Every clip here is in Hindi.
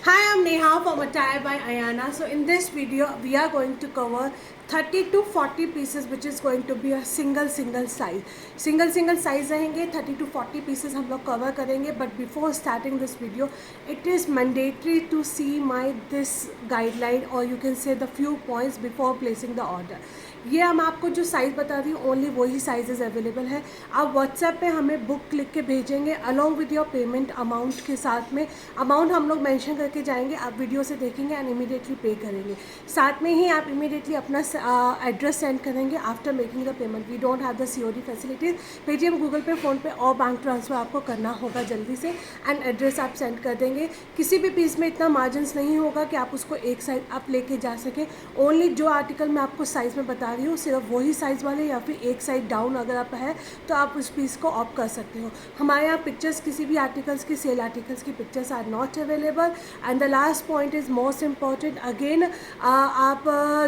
Hi, I'm Neha from Attire by Ayana. So in this video, we are going to cover 30 to 40 pieces, which is going to be a single size. Single size रहेंगे 30 to 40 pieces हम लोग cover करेंगे. But before starting this video, it is mandatory to see my this guideline, or you can say the few points before placing the order. ये हम आपको जो साइज़ बता रही हूँ ओनली वही साइजेस अवेलेबल है. आप व्हाट्सएप पे हमें बुक लिख के भेजेंगे along with your payment amount के साथ में. अमाउंट हम लोग मेंशन करके जाएंगे, आप वीडियो से देखेंगे एंड इमीडिएटली पे करेंगे. साथ में ही आप इमीडिएटली अपना एड्रेस सेंड करेंगे after making the payment. We don't have the COD facilities. Paytm, Google Pay, PhonePe और बैंक ट्रांसफ़र आपको करना होगा जल्दी से. एंड एड्रेस आप सेंड कर देंगे. किसी भी पीस में इतना मार्जिनस नहीं होगा कि आप उसको एक साइड आप लेके जा सकें. ओनली जो आर्टिकल मैं आपको साइज़ में बता रही हूँ सिर्फ वही साइज़ वाले, या फिर एक साइड डाउन अगर आप है तो आप उस पीस को ऑप्ट कर सकते हो. हमारे यहाँ पिक्चर्स किसी भी आर्टिकल्स की, सेल आर्टिकल्स की pictures are not available. And the last point is most important. Again आप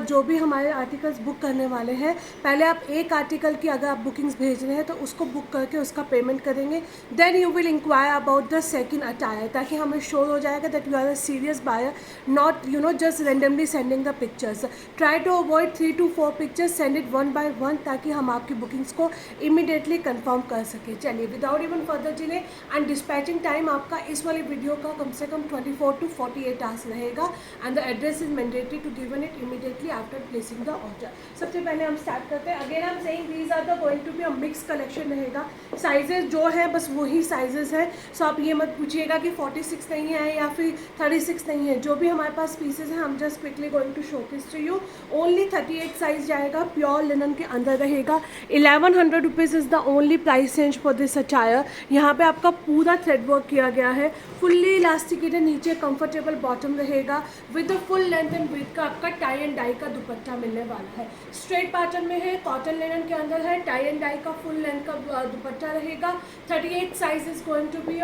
जो भी हमारे आर्टिकल्स बुक करने वाले हैं, पहले आप एक आर्टिकल की अगर आप बुकिंग्स भेज रहे हैं तो उसको बुक करके उसका पेमेंट करेंगे. Then you will inquire about the second attire, ताकि हमें श्योर हो जाएगा that you are a serious buyer, not just randomly sending the pictures. Try to avoid 3 to 4 pictures, send it 1 by 1 ताकि हम आपकी बुकिंग्स को इमीडिएटली कंफर्म कर सकें. चलिए, without even further delay and dispatching time आपका इस वाली वीडियो का कम से कम 24 to 48 आवर्स रहेगा. And the address is mandatory to given it immediately after placing the order. सबसे पहले हम स्टार्ट करते हैं. Again I am saying these are the going to be a mix collection रहेगा. साइजेस जो है बस वही साइजेस है. सो आप ये मत पूछिएगा कि 46 नहीं है या फिर 36 नहीं है. जो भी हमारे पास पीसेज हैं हम just quickly going to show this to you. Only 38 size जाएगा, प्योर लिनन के अंदर रहेगा. 1100 rupees is the only price range for this attire. यहाँ पे आपका पूरा थ्रेड वर्क किया गया है, फुल्ली इलास्टिकेटेड, नीचे कंफर्टेबल बॉटम रहेगा with the full length and width का आपका टाई एंड डाई का दुपट्टा मिलने वाला है. स्ट्रेट पैटर्न में है, कॉटन लिनन के अंदर है, टाई एंड डाई का फुल लेंथ का दुपट्टा रहेगा. 38 size is going to be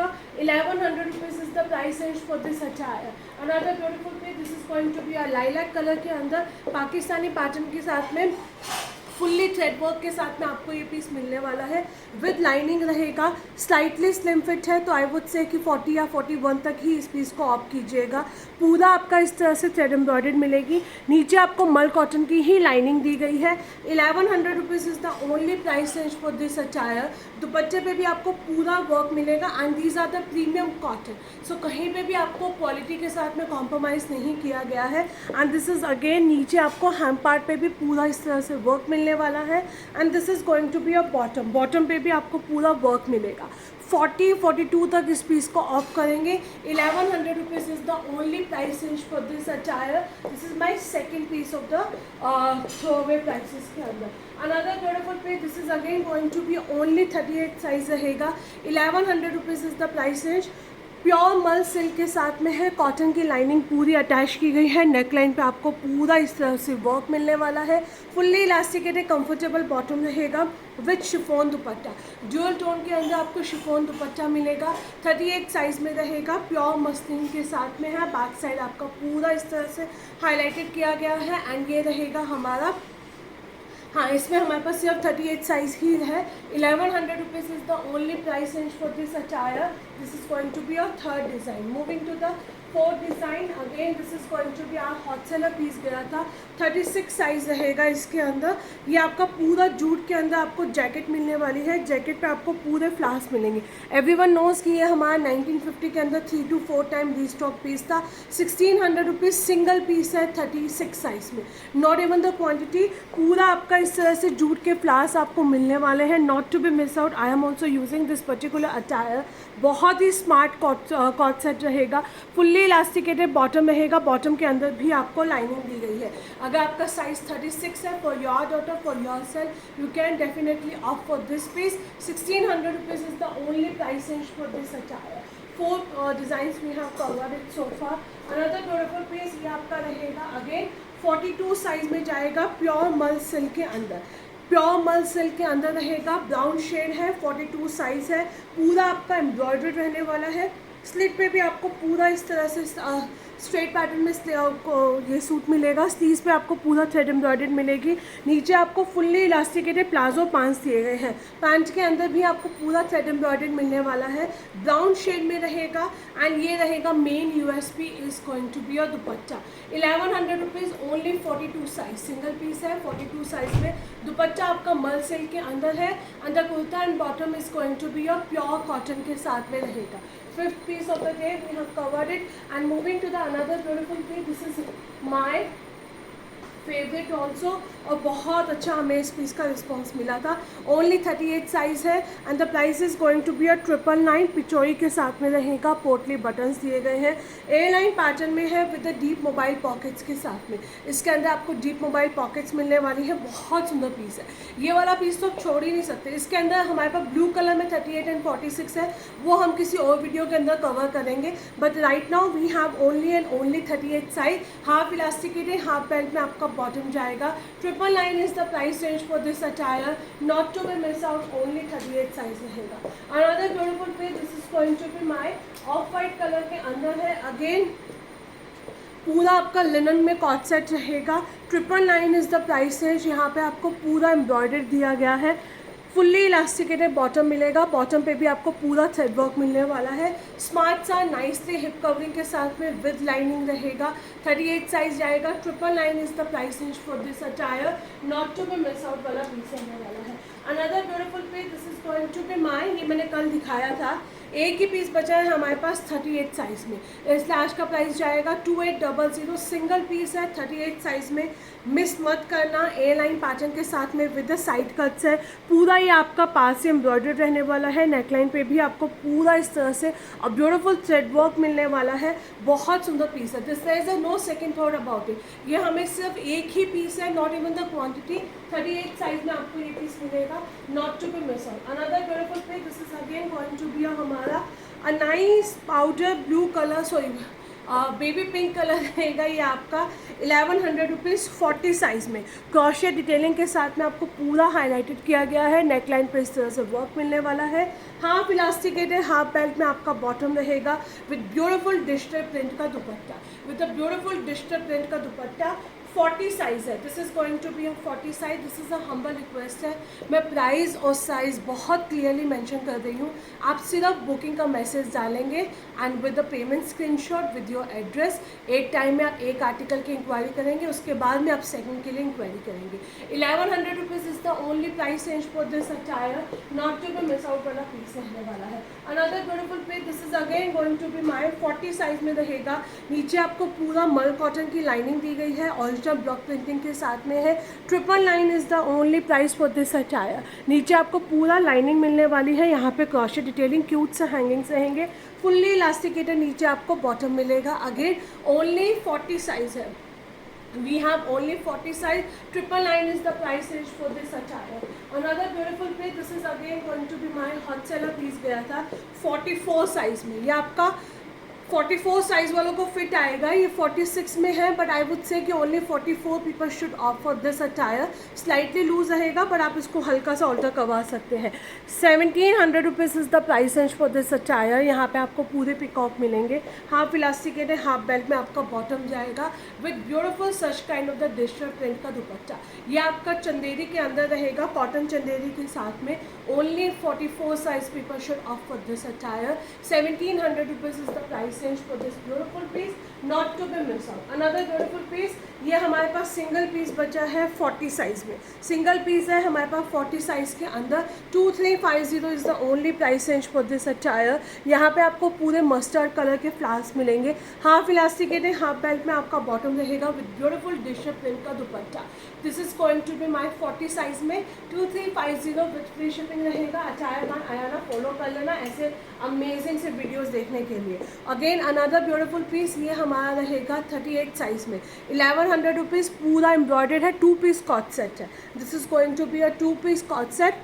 1100 rupees is the price range for this attire. Another beautiful piece, this is going to be lilac colour के अंदर पाकिस्तानी पैटर्न के साथ में फुल्ली थ्रेड वर्क के साथ में आपको ये पीस मिलने वाला है. विद लाइनिंग रहेगा. स्लाइटली स्लिम फिट है तो आई वुड से कि 40 या 41 तक ही इस पीस को ऑप्ट कीजिएगा. पूरा आपका इस तरह से थ्रेड एम्ब्रॉयडर्ड मिलेगी. नीचे आपको मल कॉटन की ही लाइनिंग दी गई है. 1100 rupees is the only price range for this attire. दुपट्टे पे भी आपको पूरा वर्क मिलेगा and these are the premium cotton. So कहीं पे भी आपको क्वालिटी के साथ में कॉम्प्रोमाइज़ नहीं किया गया है. एंड दिस इज़ अगेन नीचे आपको हैम पार्ट पे भी पूरा इस तरह से वर्क मिलने वाला है. And this is going to be a bottom पे भी आपको पूरा वर्क मिलेगा. 40-42 तक इस पीस को ऑफ करेंगे. 1100 rupees is the only price range for this attire. This is my second piece of the throwaway prices के अंदर. Another beautiful piece, this is again going to be only 38 size रहेगा. 1100 rupees is the price range. Pure मल सिल्क के साथ में है, कॉटन की लाइनिंग पूरी अटैच की गई है. नेक लाइन पे आपको पूरा इस तरह से वर्क मिलने वाला है. फुल्ली इलास्टिकेटेड कंफर्टेबल बॉटम रहेगा with chiffon dupatta. Dual tone के अंदर आपको शिफॉन दुपट्टा मिलेगा. 38 साइज में रहेगा. प्योर मस्लिन के साथ में है. बैक साइड आपका पूरा इस तरह से हाईलाइटेड किया गया है. एंड ये रहेगा हमारा, हाँ, इसमें हमारे पास सिर्फ 38 साइज ही है. 1100 rupees is the only price range for this attire. This is going to be a third design. Moving to the fourth design. Again this is going to be our hot seller piece गया था. 36 साइज रहेगा इसके अंदर. ये आपका पूरा जूट के अंदर आपको जैकेट मिलने वाली है. जैकेट पे आपको पूरे फ्लावर्स मिलेंगे. एवरीवन नोज़ कि ये हमारा 1950 के अंदर 3 to 4 टाइम रीस्टॉक पीस था. 1600 रुपीज़ सिंगल पीस है 36 साइज में. Not even the quantity. पूरा आपका इस तरह से जूट के फ्लावर्स आपको मिलने वाले हैं. Not to be miss out. I am also using this particular attire. बहुत ही स्मार्ट कॉट सेट रहेगा. फुल्ली इलास्टिकेटेड बॉटम रहेगा. बॉटम के अंदर भी आपको लाइनिंग दी गई है. अगर आपका साइज 36 है for your daughter, for yourself, you can definitely opt for this piece. 1600 rupees is the only price range for this attire. 4 designs we have covered it so far. Another beautiful piece ये आपका रहेगा अगेन 42 साइज में जाएगा. प्योर मल सिल्क के अंदर. प्योर मल सिल्क के अंदर रहेगा. ब्राउन शेड है. 42 साइज है. पूरा आपका एम्ब्रॉयडर्ड रहने वाला है. स्लिट पे भी आपको पूरा इस तरह से स्ट्रेट पैटर्न में ये सूट मिलेगा। स्लीव्स पे आपको पूरा थ्रेड एम्ब्रॉयडर्ड मिलेगी। नीचे आपको फुल्ली इलास्टिकेटेड प्लाजो पैंट्स दिए गए हैं। पैंट के अंदर भी आपको पूरा थ्रेड एम्ब्रॉयडर्ड मिलने वाला है, ब्राउन शेड में रहेगा। एंड ये रहेगा main USP is going to be your dupatta. 1100 rupees only 42 size, single piece है 42 साइज में। दुपट्टा आपका मल सिल्क के अंदर है। Under kurta and bottom is going to be your pure cotton के साथ में रहेगा। Fifth piece of the day we have covered it, and moving to the another beautiful piece. This is my favourite also, और बहुत अच्छा हमें इस पीस का रिस्पॉन्स मिला था। ओनली 38 साइज़ है and the price is going to be a 999। Pichwai के साथ में रहेगा, पोटली बटन्स दिए गए हैं, ए लाइन पैटर्न में है with the deep mobile pockets के साथ में। इसके अंदर आपको डीप मोबाइल पॉकेट्स मिलने वाली है। बहुत सुंदर पीस है ये वाला पीस, तो छोड़ ही नहीं सकते। इसके अंदर हमारे पास ब्लू कलर में 38 एंड 46 है, वो हम किसी और वीडियो के अंदर कवर करेंगे। But right now we have only and only 38 size. Half elasticated, half belt में आपका बॉटम जाएगा। 999 is the price range for this attire, not to be miss out, only 38 size रहेगा। Another beautiful piece, this is going to be my off white colour के अंदर है। अगेन पूरा आपका लिनन में कॉट सेट रहेगा। 999 इज द प्राइस रेंज। यहाँ पे आपको पूरा एम्ब्रॉयडर्ड दिया गया है, फुल्ली इलास्टिकेटेड बॉटम मिलेगा। बॉटम पे भी आपको पूरा थ्रेड वर्क मिलने वाला है। स्मार्ट सा नाइसली हिप कवरिंग के साथ में विद लाइनिंग रहेगा। 38 साइज जाएगा। 999 is the price range for this attire, not to be miss out वाला पीस रहने वाला है। Another beautiful piece, this is going to be my, ये मैंने कल दिखाया था। एक ही पीस बचा है हमारे पास 38 साइज़ में। इस लास्ट का प्राइस जाएगा 2800। सिंगल पीस है 38 साइज़ में, मिस मत करना। ए लाइन पैटर्न के साथ में विद द साइड कट्स है। पूरा ये आपका पास से एम्ब्रॉयडर्ड रहने वाला है। नेकलाइन पे भी आपको पूरा इस तरह से और ब्यूटीफुल थ्रेड वर्क मिलने वाला है। बहुत सुंदर पीस है। This is a no second thought about it. ये हमें सिर्फ एक ही पीस है, not even the quantity. 38 size में आपको ये पीस मिलेगा, not to be miss out. Another beautiful piece, this is again going to be हमारा a nice powder blue colour, sorry baby pink colour रहेगा ये आपका। 1100 रुपीज़ 40 साइज़ में। क्रोशिया डिटेलिंग के साथ में आपको पूरा हाईलाइटेड किया गया है। नेकलाइन पे इस तरह से वर्क मिलने वाला है। हाफ इलास्टिकेटेड, हाफ बेल्ट में आपका बॉटम रहेगा विद ब्यूटीफुल डिजिटल प्रिंट का dupatta, with a beautiful digital print का दुपट्टा। 40 साइज़ है। This is going to be a 40 size. This is a humble request है, मैं प्राइस और साइज़ बहुत क्लियरली मेंशन कर रही हूँ। आप सिर्फ बुकिंग का मैसेज डालेंगे and with the payment screenshot with your address. एक टाइम में आप एक आर्टिकल की इंक्वायरी करेंगे, उसके बाद में आप सेकंड के लिए इंक्वायरी करेंगे। 1100 rupees is the only price range for this attire, not to be miss out वाला पीस रहने वाला है। Another beautiful piece, this is again going to be my 40 size में रहेगा। नीचे आपको पूरा मल कॉटन की लाइनिंग दी गई है, ओरिजिनल ब्लॉक प्रिंटिंग के साथ में है। 999 is the only price for this attire. नीचे आपको पूरा लाइनिंग मिलने वाली है। यहाँ पे क्रोशिया डिटेलिंग, क्यूट से हैंगिंग्स रहेंगे। फुल्ली इलास्टिकेटेड नीचे आपको बॉटम मिलेगा। अगेन ओनली 40 साइज है। We have only 40 size. 999 is the price range for this attire. Another beautiful piece. This is again going to be my hot seller piece गया था 44 साइज में। ये आपका 44 साइज़ वालों को फिट आएगा। ये 46 में है, बट आई वुड से कि only 44 people should opt for this attire. Slightly loose रहेगा, बट आप इसको हल्का सा ऑल्टर करवा सकते हैं। 1700 rupees is the price range for this attire. यहाँ पे आपको पूरे पिकॉक मिलेंगे। हाफ इलास्टिकेटेड, हाफ बेल्ट में आपका बॉटम जाएगा with beautiful such kind of the digital print का दुपट्टा। ये आपका चंदेरी के अंदर रहेगा, कॉटन चंदेरी के साथ में। Only 44 size people should opt for this attire. 1700 rupees is the price range for this beautiful piece, not to be miss out. Another beautiful piece, ये हमारे पास सिंगल पीस बचा है 40 साइज में। सिंगल पीस है हमारे पास 40 साइज के अंदर। 2350 is the only price range for this attire. यहाँ पे आपको पूरे मस्टर्ड कलर के फ्लावर्स मिलेंगे। हाफ इलास्टिकेटेड, हाफ बेल्ट में आपका बॉटम रहेगा विद ब्यूटीफुल डिजिटल प्रिंट का dupatta. This is going to be my 40 size में। 2350 विद फ्री शिपिंग रहेगा। अटायर गान आयाना फॉलो कर लेना ऐसे अमेजिंग से वीडियोस देखने के लिए। अगेन अनदर ब्यूटीफुल पीस, ये हमारा रहेगा 38 साइज में। 1100 रुपीज़ पूरा एम्ब्रॉयडर्ड है। 2 पीस कॉट सेट है। This is going to be a 2 piece coord set,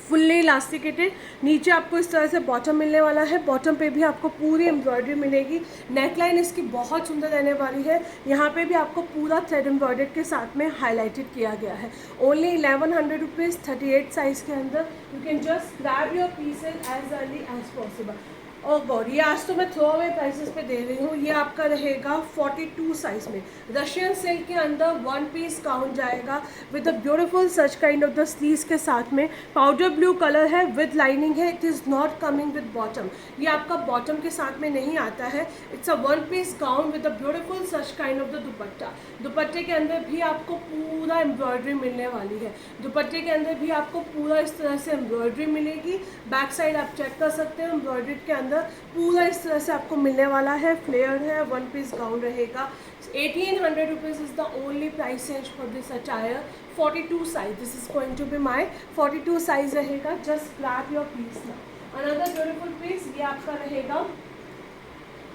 fully elasticated. नीचे आपको इस तरह से बॉटम मिलने वाला है। बॉटम पे भी आपको पूरी एम्ब्रॉयडरी मिलेगी। नेकलाइन इसकी बहुत सुंदर रहने वाली है। यहाँ पे भी आपको पूरा थ्रेड एम्ब्रॉयडर्ड के साथ में हाईलाइटेड किया गया है। ओनली 1100 रुपीज़ 38 साइज़ के अंदर। You can just grab your pieces as early as possible. Oh God, ये आज तो मैं थ्रो अवे प्राइसेस पे दे रही हूँ। ये आपका रहेगा 42 साइज में, रशियन सिल्क के अंदर वन पीस गाउन जाएगा with a beautiful such kind of the sleeves के साथ में। पाउडर ब्लू कलर है विद लाइनिंग है। It is not coming with bottom, ये आपका बॉटम के साथ में नहीं आता है। It's a one piece gown with a beautiful such kind of the dupatta. दुपट्टे के अंदर भी आपको पूरा एम्ब्रॉयडरी मिलने वाली है। दुपट्टे के अंदर भी आपको पूरा इस तरह से एम्ब्रॉयडरी मिलेगी। बैक साइड आप चेक कर सकते हैं, एम्ब्रॉयडरी के अंदर पूरा इस तरह से आपको मिलने वाला है। फ्लेयर है, वन पीस गाउन रहेगा। 1800 rupees is the only price range for this attire. 42 size, this is going to be my 42 size रहेगा। Just grab your piece now. Another beautiful piece ये आपका रहेगा,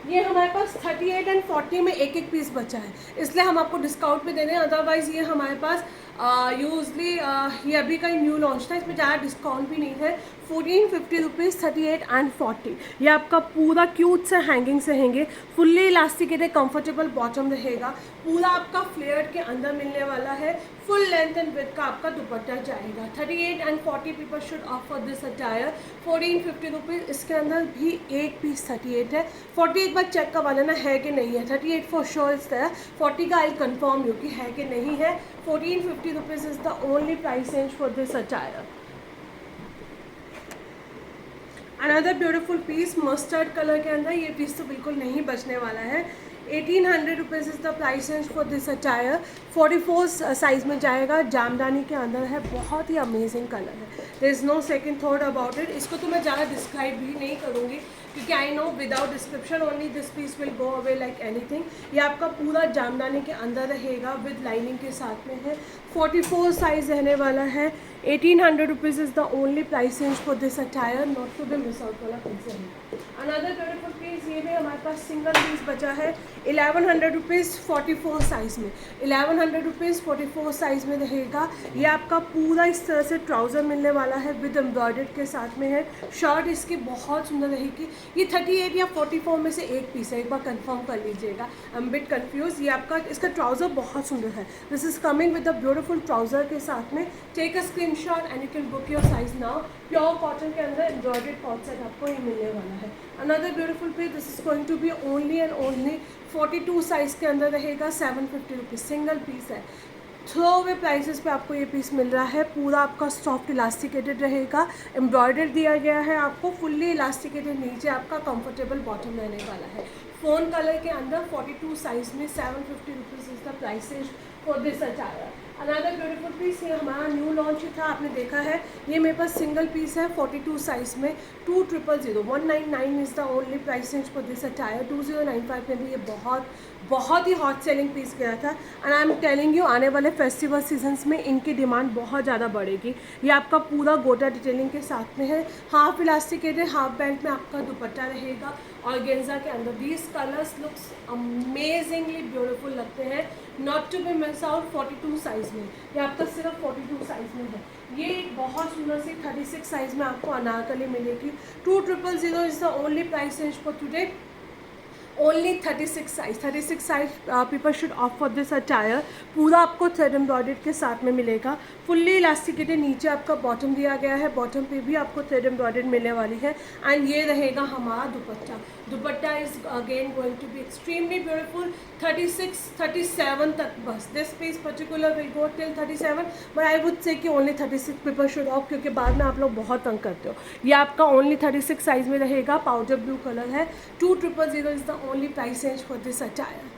ये हमारे पास 38 एंड 40 में एक एक पीस बचा है, इसलिए हम आपको डिस्काउंट पे दे रहे हैं। अदरवाइज़ ये हमारे पास यूजली ये अभी का ही न्यू लॉन्च था, इसमें ज़्यादा डिस्काउंट भी नहीं है। 1450 रुपीज़ 38 एंड 40। ये आपका पूरा क्यूट से हैंगिंग रहेंगे, फुल्ली इलास्टिकेटेड कंफर्टेबल बॉटम रहेगा। पूरा आपका फ्लेयर के अंदर मिलने वाला है। फुल लेंथ एंड विड्थ का आपका दुपट्टा जाएगा। 38 and 40 people should offer this attire. 1450 rupees. इसके अंदर भी एक पीस 38 है। 40 एक बार चेक करवा लेना है कि नहीं है। 38 फॉर श्योर इस तरह, 40 का आई कंफर्म यू कि है कि नहीं है। 1450 rupees is the only price range for this attire. Another beautiful piece mustard colour के अंदर, ये पीस तो बिल्कुल नहीं बचने वाला है। 1800 rupees is the price range for this attire. 44 size में जाएगा, जामदानी के अंदर है, बहुत ही अमेजिंग कलर है। There is no second thought about it. इसको तो मैं ज़्यादा डिस्क्राइब भी नहीं करूँगी क्योंकि I know without description only this piece will go away like anything. ये आपका पूरा जामदानी के अंदर रहेगा विद लाइनिंग के साथ में है। 44 साइज़ रहने वाला है। 1800 rupees is the only price range for this attire, not to be miss out वाला पीस है। अनदर ब्यूटीफुल पीस, ये भी हमारे पास सिंगल पीस बचा है। 1100 रुपीज़ 44 साइज़ में। 1100 रुपीज़ 44 साइज़ में रहेगा। ये आपका पूरा इस तरह से ट्राउज़र मिलने वाला है विद एम्ब्रॉयडर्ड के साथ में है। शर्ट इसकी बहुत सुंदर रहेगी। ये 38 या 44 में से एक पीस है, एक बार कंफर्म कर लीजिएगा। I am bit confused. ये आपका इसका ट्राउज़र बहुत सुंदर है। This is coming with a beautiful trouser के साथ में। Take a screenshot and you can book your size now. Pure cotton के अंदर एम्ब्रॉयडर्ड कॉट सेट आपको ये मिलने वाला है। Another beautiful piece, this is going to be only and only 42 size के अंदर रहेगा। 750 रुपीज़ सिंगल पीस है। थ्रो अवे प्राइसेस पे आपको ये पीस मिल रहा है। पूरा आपका सॉफ्ट इलास्टिकेटेड रहेगा, एम्ब्रॉयडर्ड दिया गया है आपको, फुल्ली इलास्टिकेटेड। नीचे आपका कंफर्टेबल बॉटम रहने वाला है। फ़ोन कलर के अंदर 42 साइज़ में 750 rupees is the prices for this attire. Another beautiful piece, ये हमारा न्यू लॉन्च था, आपने देखा है। ये मेरे पास सिंगल पीस है 42 साइज़ में। 2000 199 is the only price range for this attire. 2095 में भी ये बहुत ही हॉट सेलिंग पीस गया था। And I am telling you, आने वाले फेस्टिवल सीजन्स में इनकी डिमांड बहुत ज़्यादा बढ़ेगी। ये आपका पूरा गोटा डिटेलिंग के साथ में है। हाफ इलास्टिकेटेड, हाफ बेल्ट में आपका दुपट्टा रहेगा और गेंजा के अंदर। These colours looks amazingly beautiful लगते हैं, not to be miss out. 42 size में, ये आपका सिर्फ 42 साइज़ में है। ये एक बहुत सुंदर सी 36 साइज़ में आपको अनारकली मिलेगी। 2000 is the only price range for today. Only 36 size people should of for this attire. पूरा आपको थ्रेड एम्ब्रॉयडर्ड के साथ में मिलेगा। फुल्ली इलास्टिकेटेड, नीचे आपका बॉटम दिया गया है, बॉटम पे भी आपको थ्रेड एम्ब्रॉयडर्ड मिलने वाली है। एंड ये रहेगा हमारा dupatta. Dupatta is again going to be extremely beautiful. 36 37 तक बस। This piece particular will go till 37, but I would say कि ओनली 36 पीपल शुड ऑफ, क्योंकि बाद में आप लोग बहुत तंग करते हो। ये आपका ओनली 36 साइज में रहेगा। पाउडर ब्लू कलर है। 2000 is the only price range for this attire.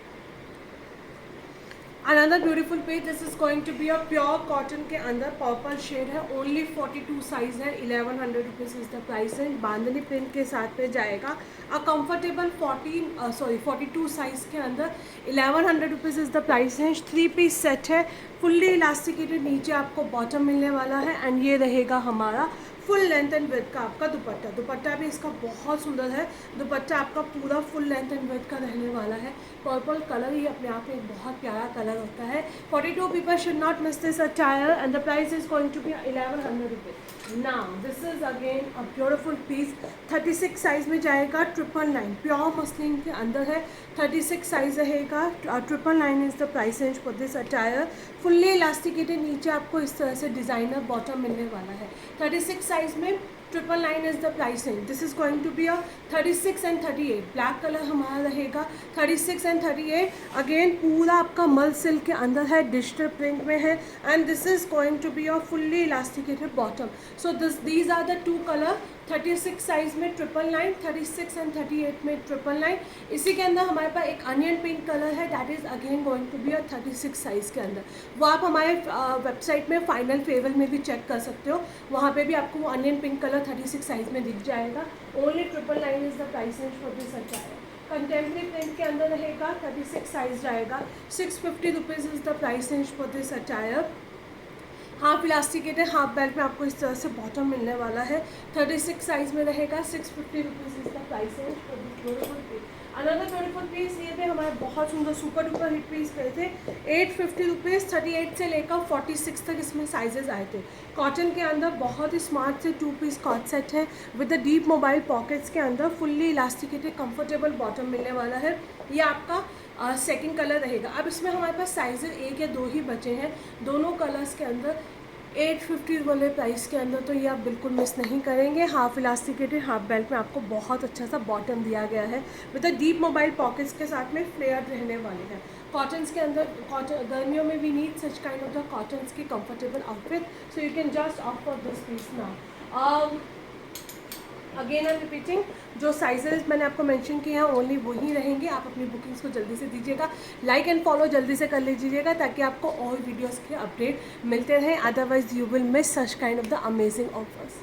Another beautiful piece, this is going to be a pure cotton के अंदर पर्पल शेड है। ओनली 42 साइज है। 1100 rupees is the price range. Bandhani print के साथ में जाएगा। अ कंफर्टेबल 42 साइज के अंदर 1100 rupees is the price range. 3 piece set है, फुल्ली इलास्टिकेटेड, नीचे आपको बॉटम मिलने वाला है। एंड ये रहेगा हमारा फुल लेंथ एंड विड्थ का आपका दुपट्टा। दुपट्टा भी इसका बहुत सुंदर है। दुपट्टा आपका पूरा फुल लेंथ एंड विड्थ का रहने वाला है। पर्पल कलर ही अपने आप में एक बहुत प्यारा कलर होता है। 42 people should not miss this attire and the price is going to be 1100 rupees. Now this is again a beautiful piece. 36 size में जाएगा। 999 प्योर मसलिन के अंदर है। 36 साइज रहेगा। 999 is the price range for this attire. Fully elasticated, नीचे आपको इस तरह से डिज़ाइनर बॉटम मिलने वाला है। 36 साइज में 999 is the price range. This is going to be a 36 and 38, black colour हमारा रहेगा 36 एंड 38। अगेन पूरा आपका मल सिल्क के अंदर है, डिजिटल प्रिंट में है, and this is going to be a fully elasticated bottom. So these are the two colour, 36 size में 999, 36 एंड 38 में 999। इसी के अंदर हमारे पास एक अनियन पिंक कलर है, that is again going to be a 36 size के अंदर। वो आप हमारे वेबसाइट में फाइनल फेवल में भी चेक कर सकते हो, वहाँ पे भी आपको वो अनियन पिंक कलर 36 साइज में दिख जाएगा। Only 999 is the price range for this attire. Contemporary print के अंदर रहेगा, 36 साइज रहेगा, 650 rupees is the price range for this attire. Half elasticated half belt में आपको इस तरह से बॉटम मिलने वाला है, 36 साइज में रहेगा, 650 rupees is the price range for this beautiful piece. Another beautiful piece, ये पे हमारे बहुत सुंदर सुपर डुपर हिट पीस गए थे, 850 रुपीज़, 38 से लेकर 46 तक इसमें साइजेस आए थे। कॉटन के अंदर बहुत ही स्मार्ट से 2 पीस कॉट सेट है with the deep mobile pockets के अंदर, फुल्ली इलास्टिकेटेड कंफर्टेबल बॉटम मिलने वाला है। ये आपका सेकंड कलर रहेगा। अब इसमें हमारे पास साइजेस 1 या 2 ही बचे हैं, दोनों कलर्स के अंदर 850 वाले प्राइस के अंदर, तो ये आप बिल्कुल मिस नहीं करेंगे। हाफ इलास्टिकेटेड हाफ बेल्ट में आपको बहुत अच्छा सा बॉटम दिया गया है with the deep mobile pockets के साथ में फ्लेयर रहने वाले हैं। कॉटन्स के अंदर, कॉटन गर्मियों में we need such kind of the cottons की comfortable outfit, so you can just opt for this piece now. Again I am repeating, जो साइजेस मैंने आपको मेंशन किए हैं ओनली वही रहेंगे। आप अपनी बुकिंग्स को जल्दी से दीजिएगा, लाइक एंड फॉलो जल्दी से कर लीजिएगा ताकि आपको और वीडियोस के अपडेट मिलते रहें, otherwise you will miss such kind of the amazing offers.